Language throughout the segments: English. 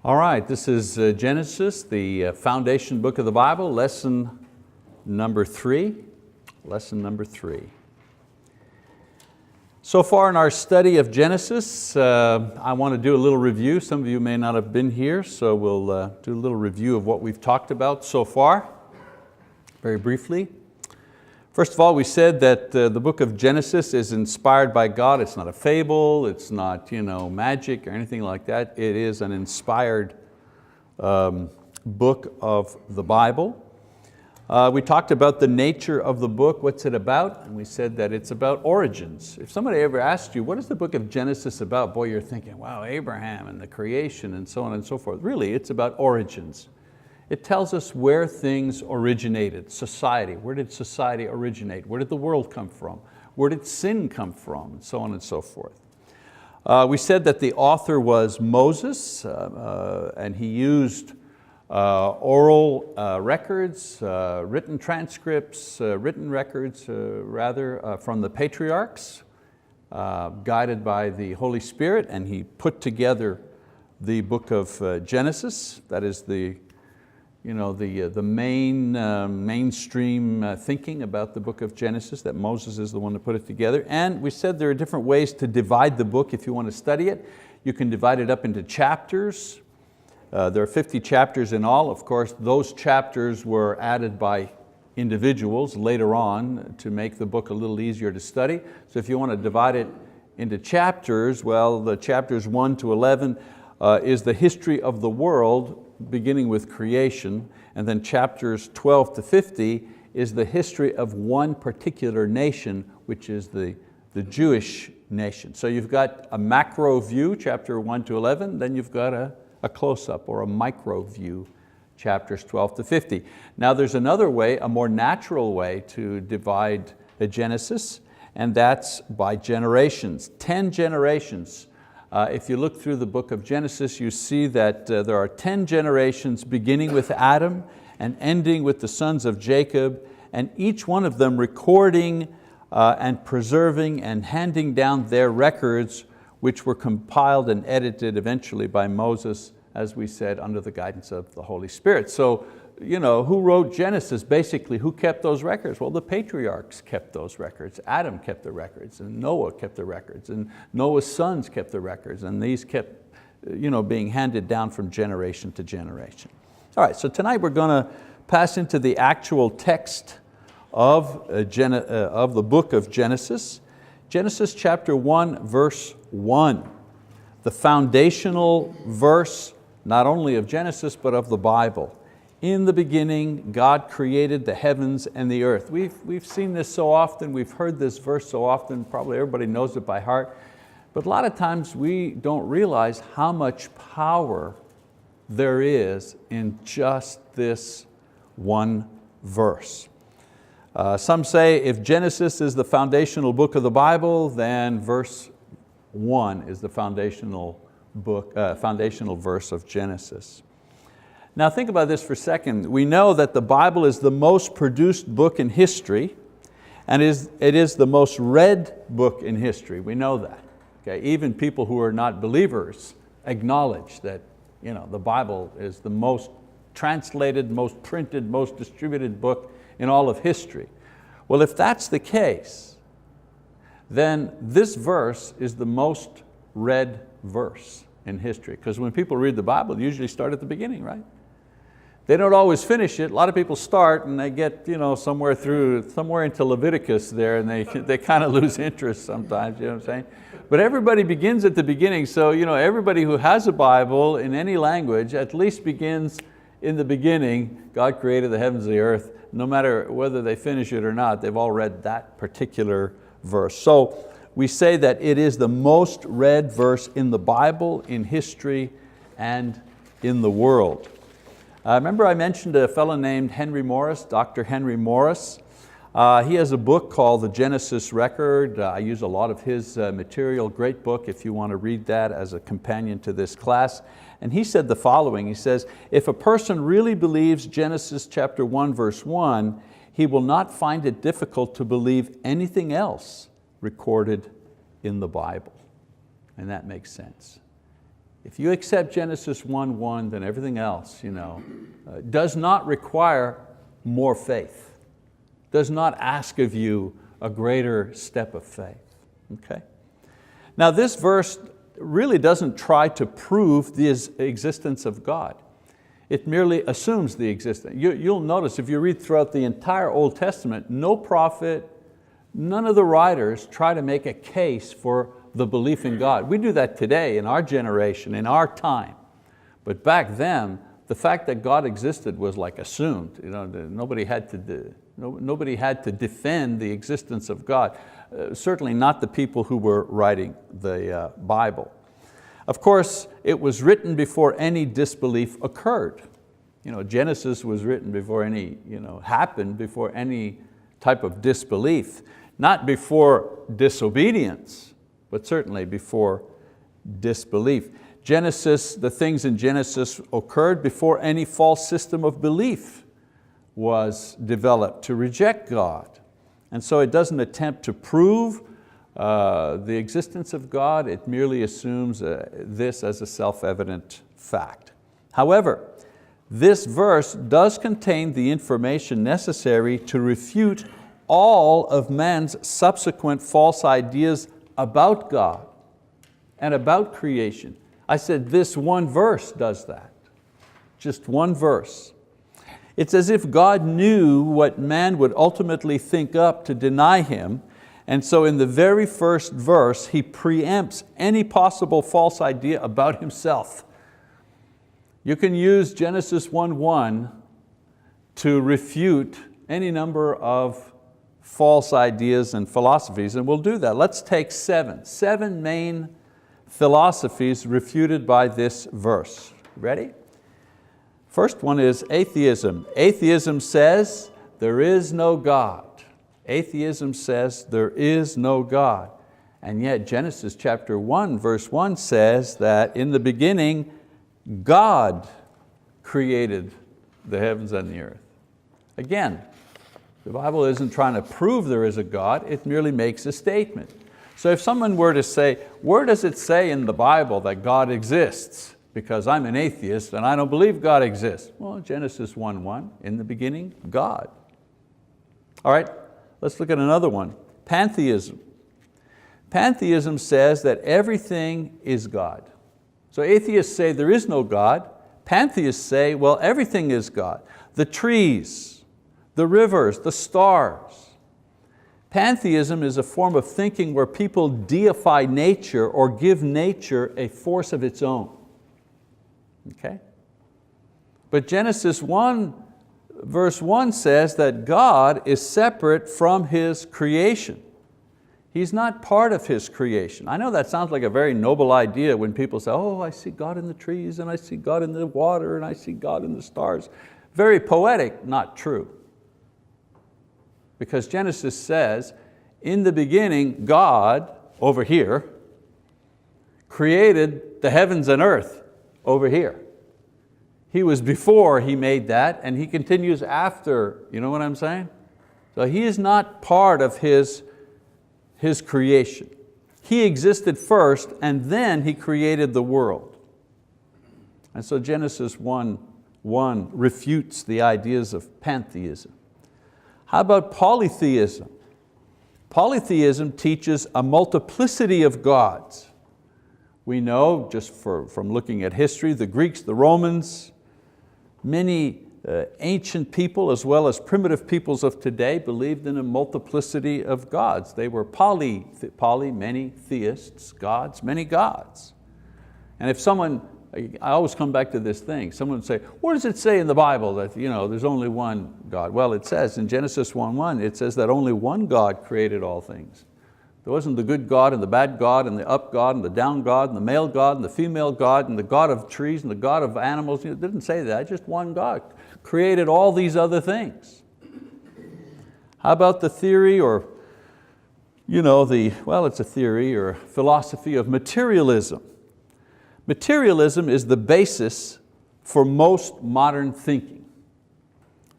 All right, this is Genesis, the foundation book of the Bible, lesson number 3. Lesson number 3. So far in our study of Genesis, I want to do a little review. Some of you may not have been here, so we'll do a little review of what we've talked about so far, very briefly. First of all, we said that the book of Genesis is inspired by God. It's not a fable, it's not magic or anything like that. It is an inspired book of the Bible. We talked about the nature of the book, what's it about? And we said that it's about origins. If somebody ever asked you, what is the book of Genesis about? Boy, you're thinking, wow, Abraham and the creation and so on and so forth. Really, it's about origins. It tells us where things originated, society. Where did society originate? Where did the world come from? Where did sin come from? And so on and so forth. We said that the author was Moses, and he used oral records, written transcripts, written records from the patriarchs, guided by the Holy Spirit, and he put together the book of Genesis. That is the mainstream thinking about the book of Genesis, that Moses is the one to put it together. And we said there are different ways to divide the book if you want to study it. You can divide it up into chapters. There are 50 chapters in all. Of course, those chapters were added by individuals later on to make the book a little easier to study. So if you want to divide it into chapters, well, the chapters 1 to 11 is the history of the world, beginning with creation, and then chapters 12 to 50 is the history of one particular nation, which is the Jewish nation. So you've got a macro view, chapter 1 to 11, then you've got a close-up or a micro view, chapters 12 to 50. Now there's another way, a more natural way to divide the Genesis, and that's by generations, 10 generations. If you look through the book of Genesis, you see that there are 10 generations beginning with Adam and ending with the sons of Jacob, and each one of them recording and preserving and handing down their records, which were compiled and edited eventually by Moses, as we said, under the guidance of the Holy Spirit. So, who wrote Genesis? Basically, who kept those records? Well, the patriarchs kept those records. Adam kept the records, and Noah kept the records, and Noah's sons kept the records, and these kept being handed down from generation to generation. All right, so tonight we're going to pass into the actual text of the book of Genesis. Genesis chapter 1, verse 1, the foundational verse not only of Genesis but of the Bible. In the beginning, God created the heavens and the earth. We've seen this so often, we've heard this verse so often, probably everybody knows it by heart, but a lot of times we don't realize how much power there is in just this one verse. Some say if Genesis is the foundational book of the Bible, then verse 1 is the foundational verse of Genesis. Now think about this for a second. We know that the Bible is the most produced book in history, and it is the most read book in history. We know that. Okay? Even people who are not believers acknowledge that the Bible is the most translated, most printed, most distributed book in all of history. Well, if that's the case, then this verse is the most read verse in history. Because when people read the Bible, they usually start at the beginning, right? They don't always finish it. A lot of people start and they get somewhere into Leviticus there, and they kind of lose interest sometimes, you know what I'm saying? But everybody begins at the beginning, so everybody who has a Bible in any language at least begins in the beginning. God created the heavens and the earth. No matter whether they finish it or not, they've all read that particular verse. So we say that it is the most read verse in the Bible, in history, and in the world. Remember I mentioned a fellow named Henry Morris, Dr. Henry Morris. He has a book called The Genesis Record. I use a lot of his material, great book if you want to read that as a companion to this class. And he said the following, he says, if a person really believes Genesis chapter 1 verse 1, he will not find it difficult to believe anything else recorded in the Bible. And that makes sense. if you accept Genesis 1:1, then everything else does not require more faith, does not ask of you a greater step of faith. Okay? Now this verse really doesn't try to prove the existence of God. It merely assumes the existence. You'll notice if you read throughout the entire Old Testament, no prophet, none of the writers try to make a case for the belief in God. We do that today in our generation, in our time. But back then, the fact that God existed was like assumed. Nobody had to defend the existence of God. Certainly not the people who were writing the Bible. Of course, it was written before any disbelief occurred. Genesis was written before any, happened before any type of disbelief. Not before disobedience, but certainly before disbelief. Genesis, the things in Genesis occurred before any false system of belief was developed to reject God. And so it doesn't attempt to prove the existence of God, it merely assumes this as a self-evident fact. However, this verse does contain the information necessary to refute all of man's subsequent false ideas about God and about creation. I said this one verse does that, just one verse. It's as if God knew what man would ultimately think up to deny Him, and so in the very first verse, He preempts any possible false idea about Himself. You can use Genesis 1:1 to refute any number of false ideas and philosophies, and we'll do that. Let's take seven main philosophies refuted by this verse. Ready? First one is atheism. Atheism says there is no God. Atheism says there is no God. And yet Genesis chapter 1 verse 1 says that in the beginning God created the heavens and the earth. Again, the Bible isn't trying to prove there is a God, it merely makes a statement. So if someone were to say, where does it say in the Bible that God exists? Because I'm an atheist and I don't believe God exists. Well, Genesis 1:1, in the beginning, God. All right, let's look at another one, pantheism. Pantheism says that everything is God. So atheists say there is no God. Pantheists say, well, everything is God. The trees, the rivers, the stars. Pantheism is a form of thinking where people deify nature or give nature a force of its own. Okay? But Genesis 1 verse 1 says that God is separate from His creation. He's not part of His creation. I know that sounds like a very noble idea when people say, oh, I see God in the trees and I see God in the water and I see God in the stars. Very poetic, not true. Because Genesis says, in the beginning, God, over here, created the heavens and earth, over here. He was before He made that, and He continues after, you know what I'm saying? So He is not part of His creation. He existed first, and then He created the world. And so Genesis 1:1 refutes the ideas of pantheism. How about polytheism? Polytheism teaches a multiplicity of gods. We know, just from looking at history, the Greeks, the Romans, many ancient people as well as primitive peoples of today believed in a multiplicity of gods. They were poly, many theists, gods, many gods. And if someone, I always come back to this thing, someone would say, where does it say in the Bible that there's only one God? Well, it says in Genesis 1:1, it says that only one God created all things. There wasn't the good God and the bad God and the up God and the down God and the male God and the female God and the God of trees and the God of animals. It didn't say that, just one God created all these other things. How about the theory or, it's a theory or philosophy of materialism. Materialism is the basis for most modern thinking.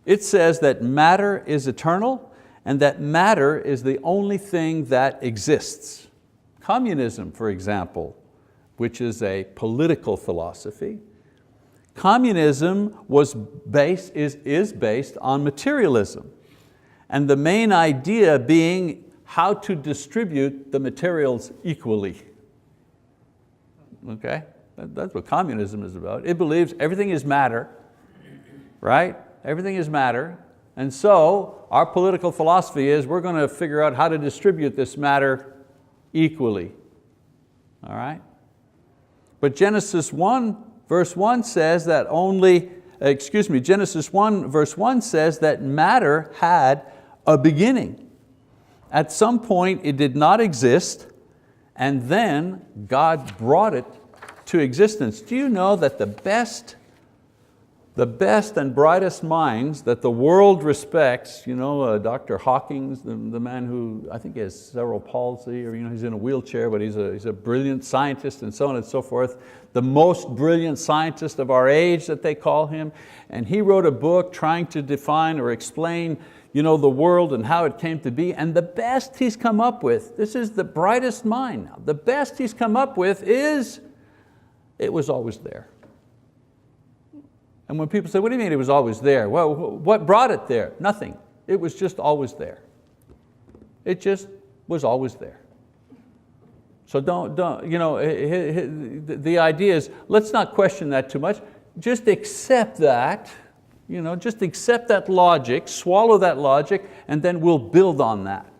It says that matter is eternal and that matter is the only thing that exists. Communism, for example, which is a political philosophy. Communism is based on materialism, and the main idea being how to distribute the materials equally. Okay, that's what communism is about. It believes everything is matter, right? Everything is matter, and so our political philosophy is we're going to figure out how to distribute this matter equally, all right? But Genesis 1 verse 1 says that Genesis 1 verse 1 says that matter had a beginning. At some point it did not exist, and then God brought it to existence. Do you know that the best and brightest minds that the world respects, Dr. Hawking, the man who I think he has cerebral palsy, or he's in a wheelchair, but he's a brilliant scientist and so on and so forth, the most brilliant scientist of our age that they call him, and he wrote a book trying to define or explain the world and how it came to be, and the best he's come up with, this is the brightest mind, the best he's come up with is, it was always there. And when people say, what do you mean it was always there? Well, what brought it there? Nothing. It was just always there. It just was always there. So the idea is, let's not question that too much. Just accept that, just accept that logic, swallow that logic, and then we'll build on that.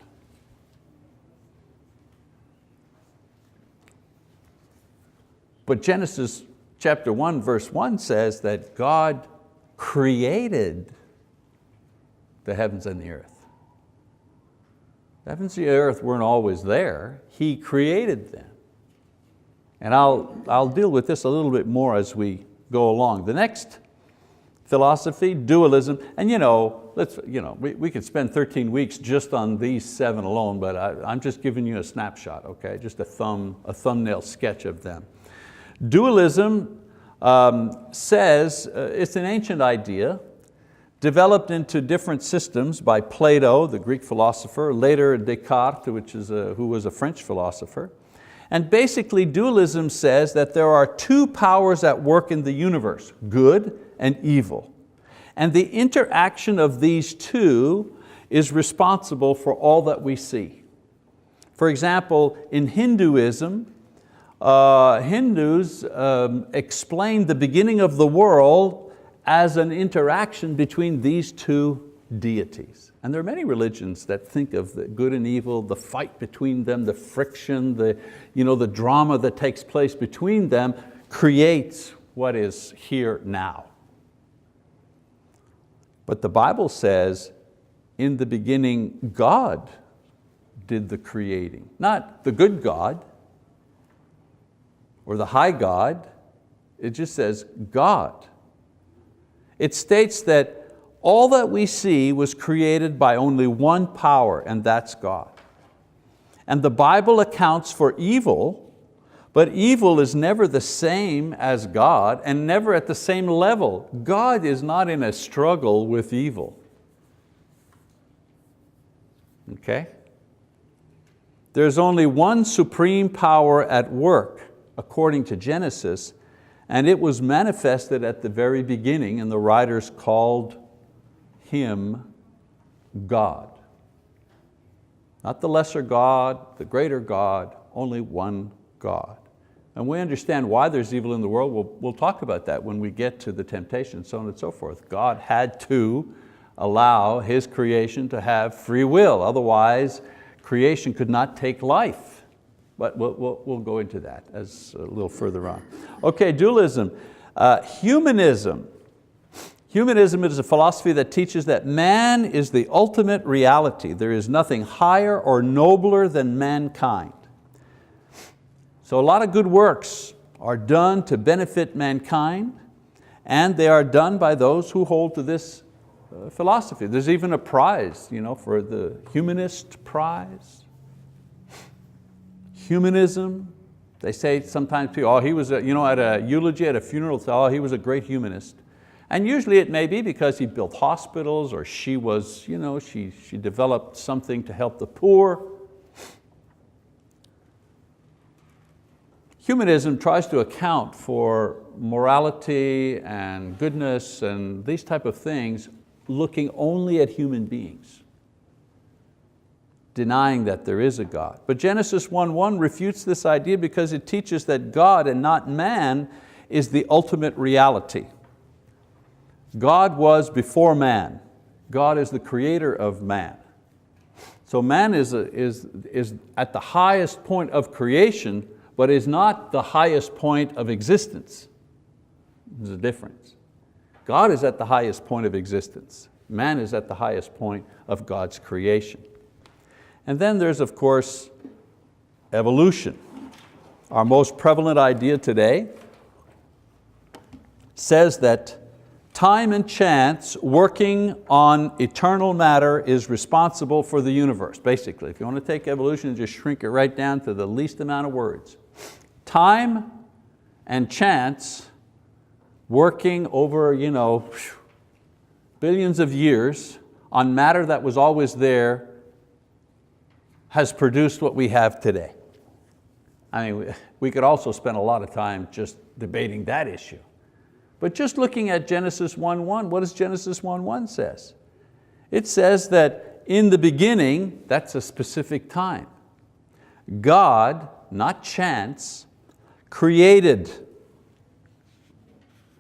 But Genesis chapter 1 verse 1 says that God created the heavens and the earth. The heavens and the earth weren't always there. He created them. And I'll deal with this a little bit more as we go along. The next philosophy, dualism, and we could spend 13 weeks just on these 7 alone, but I'm just giving you a snapshot, okay? Just a thumbnail sketch of them. Dualism says, it's an ancient idea, developed into different systems by Plato, the Greek philosopher, later Descartes, who was a French philosopher. And basically dualism says that there are 2 powers at work in the universe, good and evil. And the interaction of these 2 is responsible for all that we see. For example, in Hinduism, Hindus explain the beginning of the world as an interaction between these 2 deities. And there are many religions that think of the good and evil, the fight between them, the friction, the drama that takes place between them creates what is here now. But the Bible says, in the beginning, God did the creating. Not the good God or the high God, it just says God. It states that all that we see was created by only one power, and that's God. And the Bible accounts for evil, but evil is never the same as God and never at the same level. God is not in a struggle with evil. Okay? There's only one supreme power at work, according to Genesis, and it was manifested at the very beginning, and the writers called Him God. Not the lesser God, the greater God, only one God. And we understand why there's evil in the world. We'll talk about that when we get to the temptation, so on and so forth. God had to allow His creation to have free will, otherwise creation could not take life. But we'll go into that as a little further on. Okay, dualism. Humanism. Humanism is a philosophy that teaches that man is the ultimate reality. There is nothing higher or nobler than mankind. So a lot of good works are done to benefit mankind, and they are done by those who hold to this philosophy. There's even a prize, for the Humanist Prize. Humanism. They say sometimes people, oh, he was at a eulogy, at a funeral, oh, he was a great humanist. And usually it may be because he built hospitals, or she was, she developed something to help the poor. Humanism tries to account for morality and goodness and these type of things looking only at human beings, denying that there is a God. But Genesis 1:1 refutes this idea because it teaches that God and not man is the ultimate reality. God was before man. God is the creator of man. So man is at the highest point of creation, but is not the highest point of existence. There's a difference. God is at the highest point of existence. Man is at the highest point of God's creation. And then there's, of course, evolution. Our most prevalent idea today says that time and chance working on eternal matter is responsible for the universe. Basically, if you want to take evolution and just shrink it right down to the least amount of words. Time and chance working over billions of years on matter that was always there has produced what we have today. I mean, we could also spend a lot of time just debating that issue. But just looking at Genesis 1:1, what does Genesis 1:1 says? It says that in the beginning, that's a specific time, God, not chance, created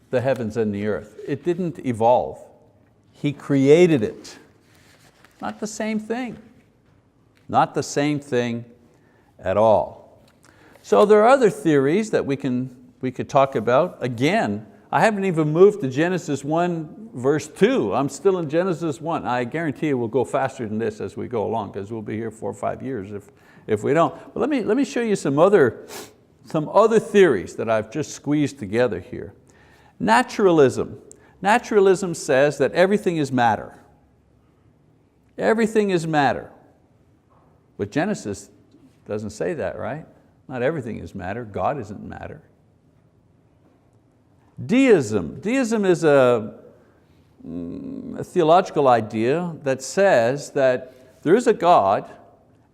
the heavens and the earth. It didn't evolve. He created it. Not the same thing. Not the same thing at all. So there are other theories that we could talk about. Again, I haven't even moved to Genesis 1 verse 2. I'm still in Genesis 1. I guarantee you we'll go faster than this as we go along because we'll be here 4 or 5 years if we don't. But let me show you some other theories that I've just squeezed together here. Naturalism. Naturalism says that everything is matter. Everything is matter. But Genesis doesn't say that, right? Not everything is matter. God isn't matter. Deism. Deism is a theological idea that says that there is a God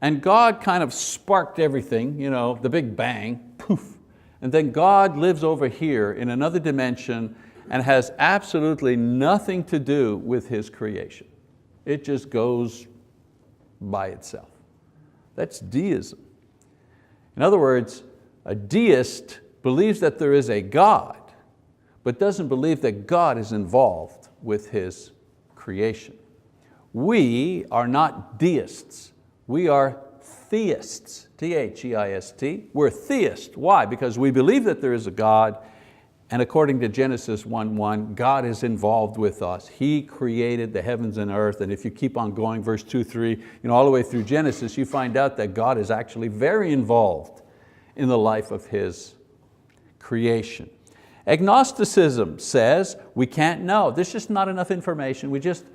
and God kind of sparked everything, the Big Bang, poof. And then God lives over here in another dimension and has absolutely nothing to do with His creation. It just goes by itself. That's deism. In other words, a deist believes that there is a God, but doesn't believe that God is involved with His creation. We are not deists. We are theists, T-H-E-I-S-T. We're theists. Why? Because we believe that there is a God, and according to Genesis 1:1, God is involved with us. He created the heavens and earth, and if you keep on going, verse 2, 3, all the way through Genesis, you find out that God is actually very involved in the life of His creation. Agnosticism says we can't know. There's just not enough information. We just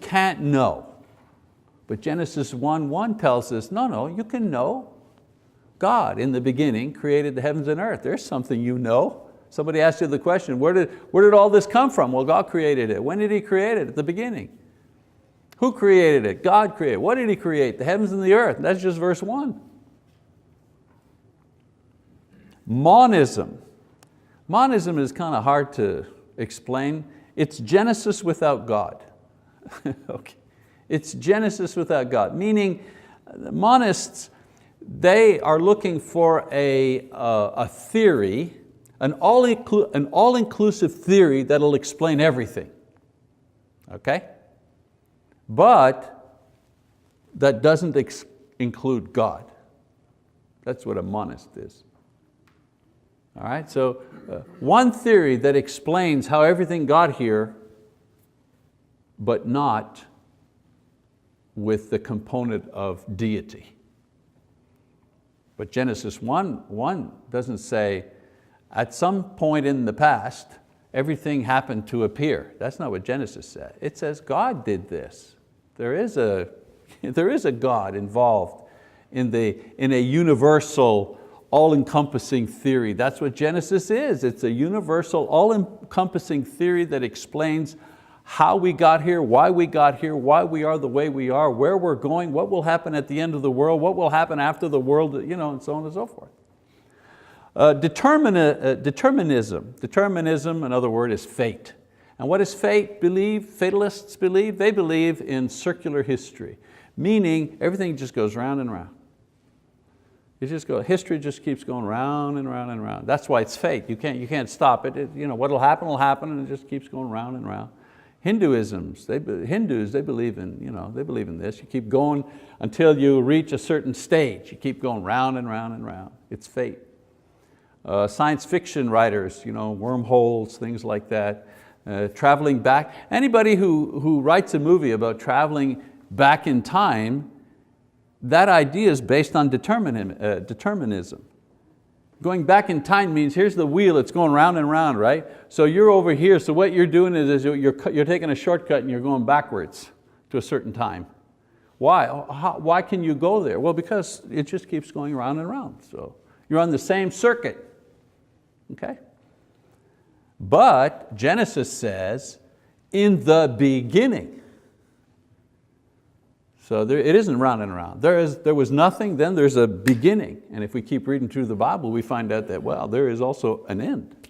can't know. But Genesis 1:1 tells us, no, you can know. God in the beginning created the heavens and earth. There's something you know. Somebody asked you the question, where did all this come from? Well, God created it. When did He create it? At the beginning. Who created it? God created it. What did He create? The heavens and the earth. That's just verse 1. Monism. Monism is kind of hard to explain. It's Genesis without God. Okay. It's Genesis without God, meaning monists, they are looking for a theory, an all-inclusive theory that'll explain everything. Okay? But that doesn't include God. That's what a monist is. All right, so one theory that explains how everything got here, but not with the component of deity. But Genesis 1:1 doesn't say, at some point in the past, everything happened to appear. That's not what Genesis said. It says God did this. There is a God involved in a universal, all-encompassing theory. That's what Genesis is. It's a universal, all-encompassing theory that explains how we got here, why we are the way we are, where we're going, what will happen at the end of the world, what will happen after the world, and so on and so forth. Determinism. Determinism, another word, is fate. And what does fatalists believe? They believe in circular history, meaning everything just goes round and round. History just keeps going round and round and round. That's why it's fate. You can't stop it. What'll happen will happen, and it just keeps going round and round. Hindus, they believe in this. You keep going until you reach a certain stage. You keep going round and round and round. It's fate. Science fiction writers, wormholes, things like that. Traveling back. Anybody who writes a movie about traveling back in time, that idea is based on determinism. Going back in time means here's the wheel, it's going round and round, right? So you're over here, so what you're doing is you're taking a shortcut and you're going backwards to a certain time. Why? Why can you go there? Well, because it just keeps going round and round. So you're on the same circuit, okay? But Genesis says, in the beginning. So it isn't round and round. There was nothing, then there's a beginning. And if we keep reading through the Bible, we find out that, well, there is also an end.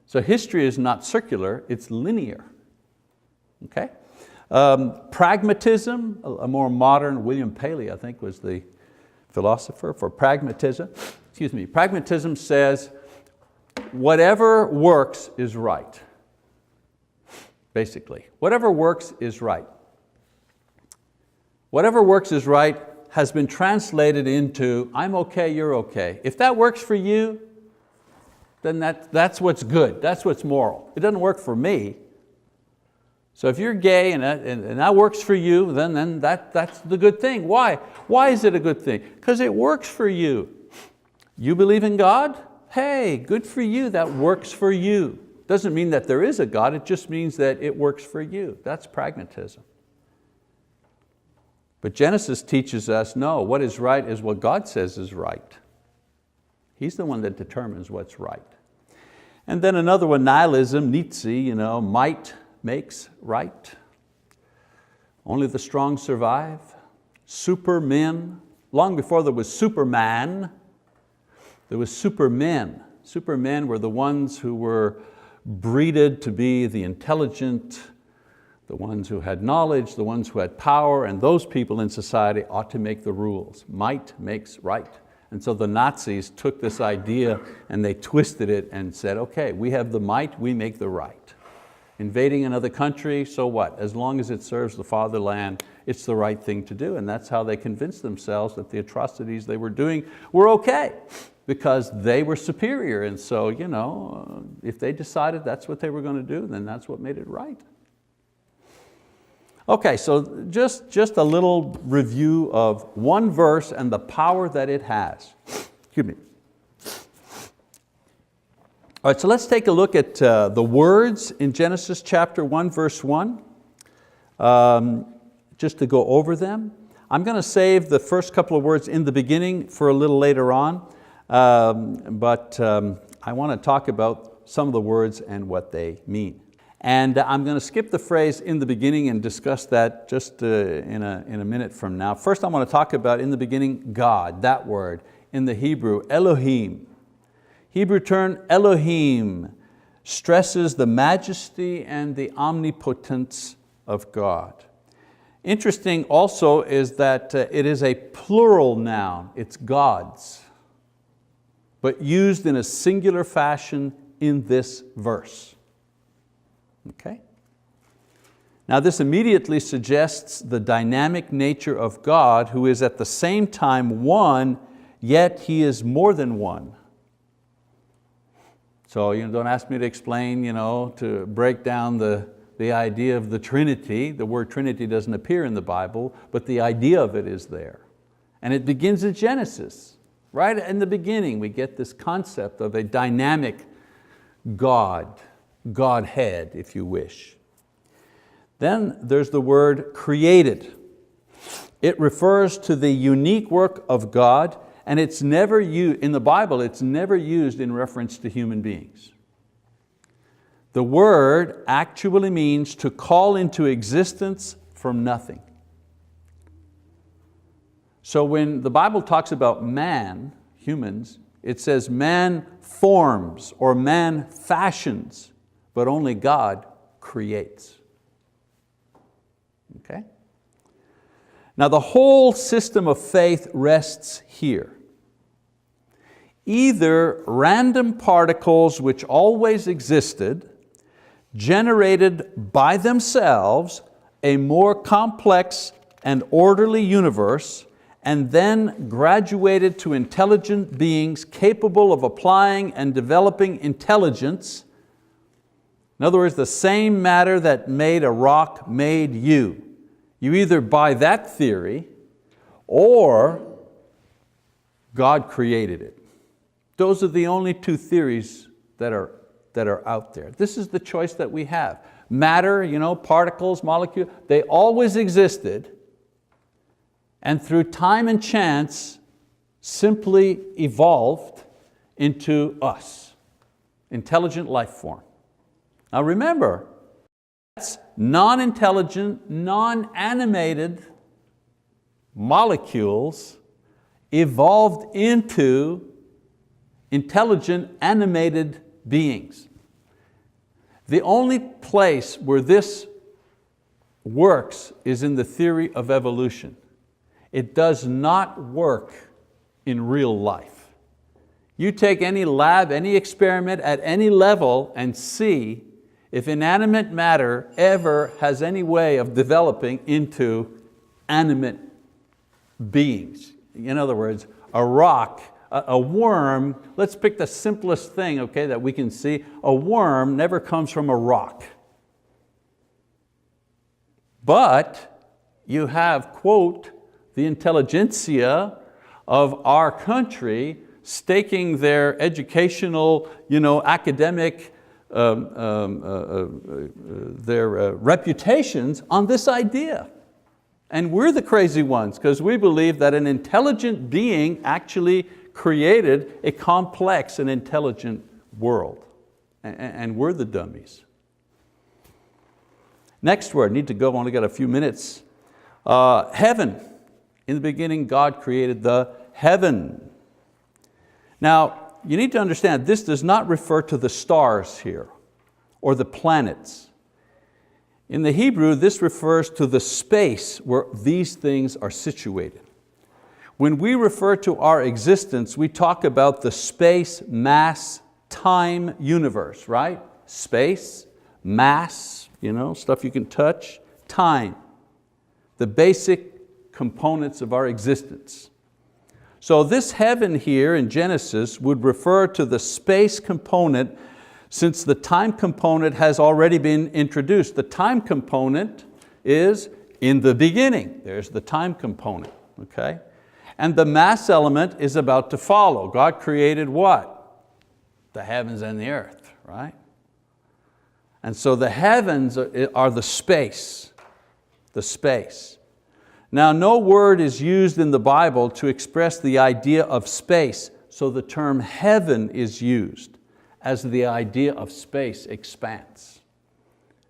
So history is not circular, it's linear. Okay? Pragmatism, a more modern, William Paley, I think, was the philosopher for pragmatism. Pragmatism says, whatever works is right. Basically, whatever works is right. Whatever works is right has been translated into, I'm okay, you're okay. If that works for you, then that's what's good, that's what's moral. It doesn't work for me. So if you're gay and that works for you, then that's the good thing. Why? Why is it a good thing? Because it works for you. You believe in God? Hey, good for you, that works for you. Doesn't mean that there is a God, it just means that it works for you. That's pragmatism. But Genesis teaches us, no, what is right is what God says is right. He's the one that determines what's right. And then another one, nihilism, Nietzsche, might makes right. Only the strong survive. Supermen, long before there was Superman, there was supermen. Supermen were the ones who were breeded to be the intelligent, the ones who had knowledge, the ones who had power, and those people in society ought to make the rules. Might makes right. And so the Nazis took this idea and they twisted it and said, okay, we have the might, we make the right. Invading another country, so what? As long as it serves the fatherland, it's the right thing to do. And that's how they convinced themselves that the atrocities they were doing were okay, because they were superior. And so, if they decided that's what they were going to do, then that's what made it right. Okay, so just a little review of one verse and the power that it has. Excuse me. All right, so let's take a look at the words in Genesis chapter 1, verse 1, just to go over them. I'm going to save the first couple of words in the beginning for a little later on, but I want to talk about some of the words and what they mean. And I'm going to skip the phrase in the beginning and discuss that just in a minute from now. First I want to talk about in the beginning God, that word, in the Hebrew, Elohim. Hebrew term Elohim stresses the majesty and the omnipotence of God. Interesting also is that it is a plural noun, it's God's, but used in a singular fashion in this verse. Okay? Now this immediately suggests the dynamic nature of God, who is at the same time one, yet He is more than one. So don't ask me to explain, to break down the idea of the Trinity. The word Trinity doesn't appear in the Bible, but the idea of it is there. And it begins in Genesis. Right in the beginning we get this concept of a dynamic God, Godhead, if you wish. Then there's the word created. It refers to the unique work of God, and it's never used, in the Bible, it's never used in reference to human beings. The word actually means to call into existence from nothing. So when the Bible talks about man, humans, It says man forms or man fashions, but only God creates. Okay? Now the whole system of faith rests here. Either random particles which always existed, generated by themselves a more complex and orderly universe, and then graduated to intelligent beings capable of applying and developing intelligence. In other words, the same matter that made a rock made you. You either buy that theory or God created it. Those are the only two theories that are out there. This is the choice that we have. Matter, particles, molecules, they always existed, and through time and chance simply evolved into us, intelligent life form. Now remember, that's non-intelligent, non-animated molecules evolved into intelligent, animated beings. The only place where this works is in the theory of evolution. It does not work in real life. You take any lab, any experiment at any level and see if inanimate matter ever has any way of developing into animate beings. In other words, a rock, a worm, let's pick the simplest thing, okay, that we can see. A worm never comes from a rock. But you have, quote, the intelligentsia of our country staking their educational, academic, their reputations on this idea. And we're the crazy ones because we believe that an intelligent being actually created a complex and intelligent world. And we're the dummies. Next word, need to go, only got a few minutes. Heaven. In the beginning, God created the heaven. Now, you need to understand, this does not refer to the stars here or the planets. In the Hebrew, this refers to the space where these things are situated. When we refer to our existence, we talk about the space, mass, time universe, right? Space, mass, stuff you can touch, time. The basic components of our existence. So this heaven here in Genesis would refer to the space component, since the time component has already been introduced. The time component is in the beginning. There's the time component, okay? And the mass element is about to follow. God created what? The heavens and the earth, right? And so the heavens are the space, the space. Now, no word is used in the Bible to express the idea of space, so the term heaven is used as the idea of space expands.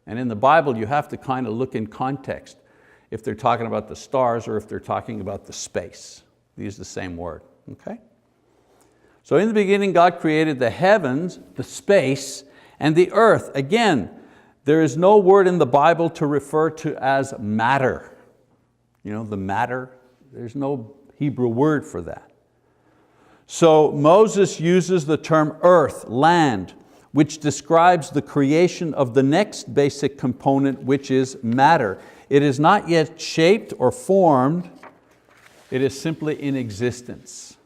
And in the Bible, you have to kind of look in context if they're talking about the stars or if they're talking about the space. They use the same word, okay? So in the beginning, God created the heavens, the space, and the earth. Again, there is no word in the Bible to refer to as matter. The matter, there's no Hebrew word for that. So Moses uses the term earth, land, which describes the creation of the next basic component, which is matter. It is not yet shaped or formed, it is simply in existence.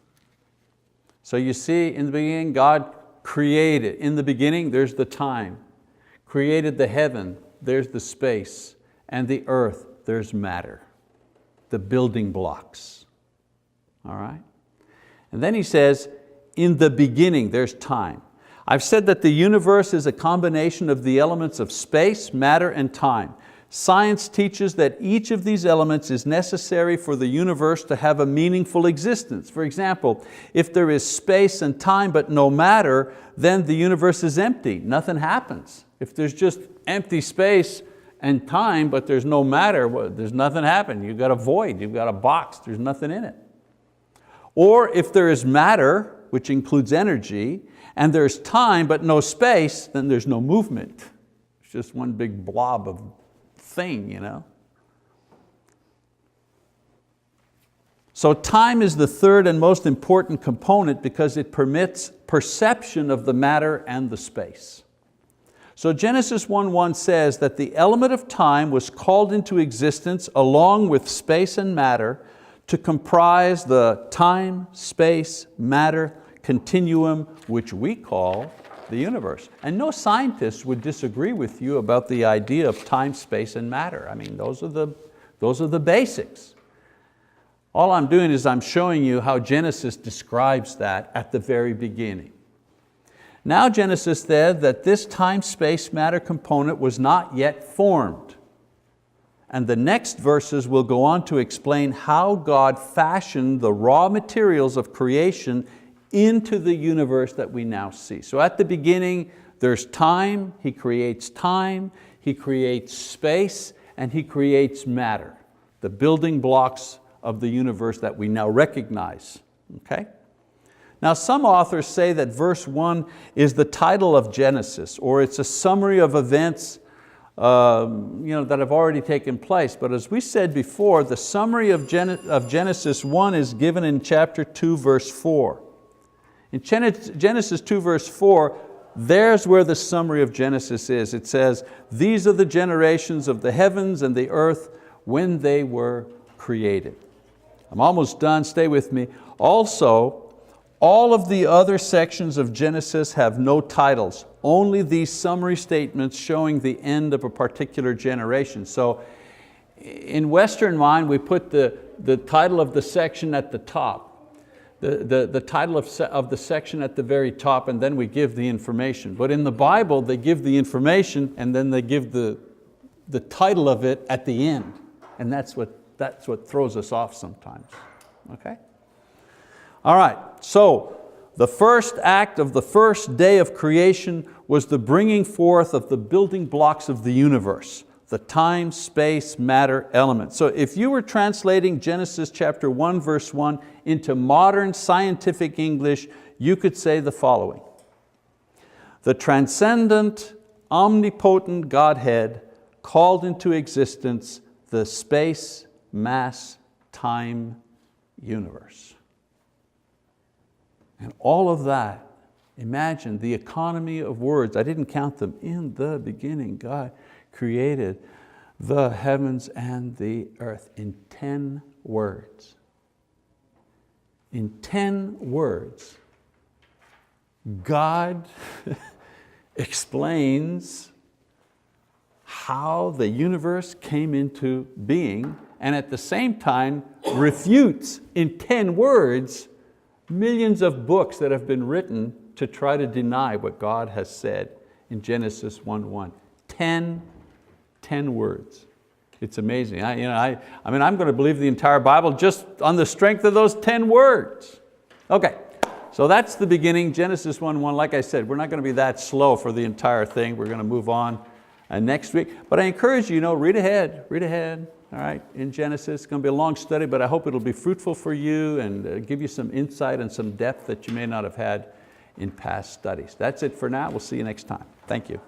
So you see, in the beginning, God created. In the beginning, there's the time. Created the heaven, there's the space, and the earth, there's matter. The building blocks, all right? And then he says, in the beginning, there's time. I've said that the universe is a combination of the elements of space, matter, and time. Science teaches that each of these elements is necessary for the universe to have a meaningful existence. For example, if there is space and time but no matter, then the universe is empty, nothing happens. If there's just empty space and time, but there's no matter, there's nothing happening. You've got a void, you've got a box, there's nothing in it. Or if there is matter, which includes energy, and there's time but no space, then there's no movement. It's just one big blob of thing, So time is the third and most important component because it permits perception of the matter and the space. So Genesis 1:1 says that the element of time was called into existence along with space and matter to comprise the time, space, matter continuum which we call the universe. And no scientist would disagree with you about the idea of time, space, and matter. I mean, those are the basics. All I'm doing is I'm showing you how Genesis describes that at the very beginning. Now Genesis said that this time, space, matter component was not yet formed. And the next verses will go on to explain how God fashioned the raw materials of creation into the universe that we now see. So at the beginning, there's time, He creates space, and He creates matter, the building blocks of the universe that we now recognize. Okay? Now some authors say that verse 1 is the title of Genesis, or it's a summary of events that have already taken place. But as we said before, the summary of Genesis 1 is given in chapter 2, verse 4. In Genesis 2, verse 4, there's where the summary of Genesis is. It says, "These are the generations of the heavens and the earth when they were created." I'm almost done, stay with me. Also, all of the other sections of Genesis have no titles, only these summary statements showing the end of a particular generation. So in Western mind, we put the title of the section at the top, the title of the section at the very top, and then we give the information. But in the Bible, they give the information and then they give the title of it at the end. And that's what throws us off sometimes, okay? All right, so the first act of the first day of creation was the bringing forth of the building blocks of the universe, the time, space, matter element. So if you were translating Genesis chapter 1, verse 1 into modern scientific English, you could say the following: the transcendent, omnipotent Godhead called into existence the space, mass, time universe. And all of that, imagine the economy of words. I didn't count them. In the beginning, God created the heavens and the earth in 10 words. In 10 words, God explains how the universe came into being, and at the same time refutes in 10 words millions of books that have been written to try to deny what God has said in Genesis 1:1. 10 words. It's amazing. I'm going to believe the entire Bible just on the strength of those 10 words. Okay, so that's the beginning, Genesis 1:1. Like I said, we're not going to be that slow for the entire thing. We're going to move on next week. But I encourage you, read ahead, all right, in Genesis. It's going to be a long study, but I hope it'll be fruitful for you and give you some insight and some depth that you may not have had in past studies. That's it for now. We'll see you next time. Thank you.